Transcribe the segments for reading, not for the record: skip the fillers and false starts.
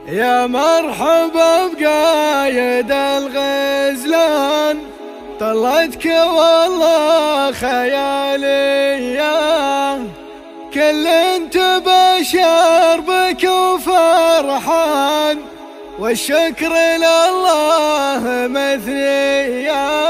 يا مرحبا بقايد الغزلان، طلتك والله خيالية، كل تبشر بك وفرحان، والشكر لله مثنيا.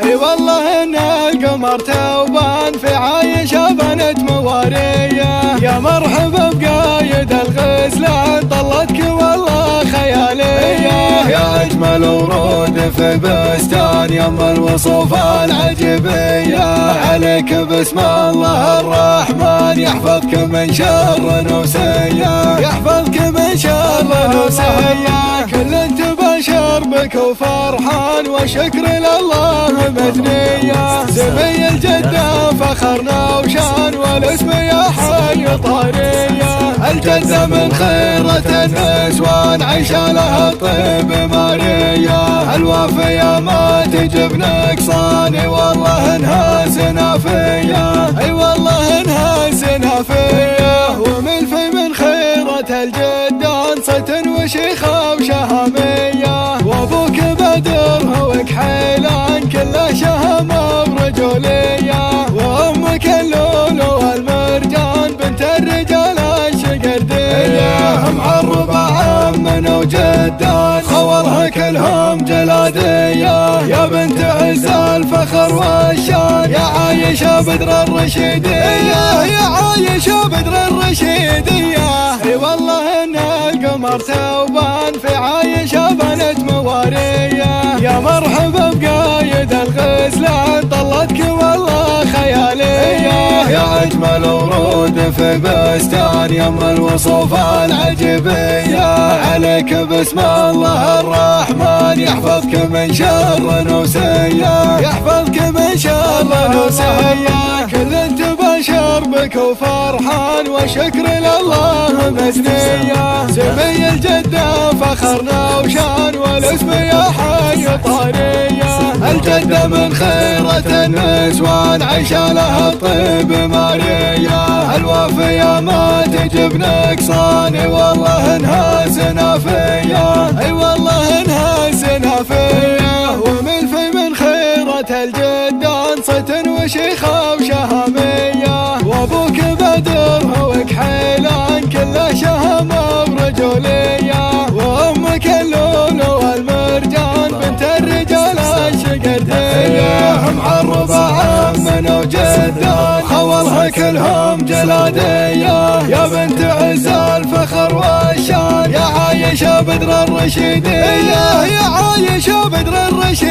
اي والله ان القمر توبان في عايشة بنت موارية، يا مرحبا بقايد الغزلان، طلتك والله خيالية، يا اجمل ورود في بستان يم الوصوف العجبية، عليك بسم الله الرحمن يحفظك من شر نوسية، يحفظك من شر نوسية، كل تبشر بك وفرحان، وشكر لله مدنية، سمي الجدة فخرنا وشان، والاسم يا حي طارية، الجدة من خيرة النسوان، عيشة لها الطيب مارية، الوافية ما تجب نقصان، اي والله انها سنافية، اي والله انها سنافية، وملفي من خيرة الجدة انصت وشيخة وشهامية، وابوك بدر هوك حيلان كله شهامة برجولية، وامك اللولو والمرجان بنت الرجال الشقردية، معربة عمنا وجدان خورها كلهم جلادية، يا بنت عز الفخر والشان، يا عايشة بدر الرشيدية، يا عايشة بدر الرشيدية، اي والله ان القمر توبان في عايشة بنت موارية، يا مرحبا بقايد الغزلان، طلتك والله خيالية، يا اجمل ورود في بستان يم الوصوف العجبية، عليك بسم الله الرحمن يحفظك من شر نوسية، يحفظك من شر نوسية، كل تبشر بك وفرحان، وشكر لله مزنية، سمي الجدة فخرنا وشان، والاسم يا حي طارية، الجدة من خيرة النسوان، عيشة لها الطيب مارية، الوافية ما تجب نقصان، اي والله انها سنافية، اي والله انها سنافية، وملفي من خيرة الجدة انصت وشيخة وشهامية، وابوك بدر هوك حيلان كله شهامة برجولية، وامك اللولو والمرجان بنت الرجال الشقردية، معربة عمنا وجدان خورها كلهم جلادية، يا بنت عز الفخر والشان، يا عايشة بدر الرشيدية، يا عايشة بدر الرشيدية.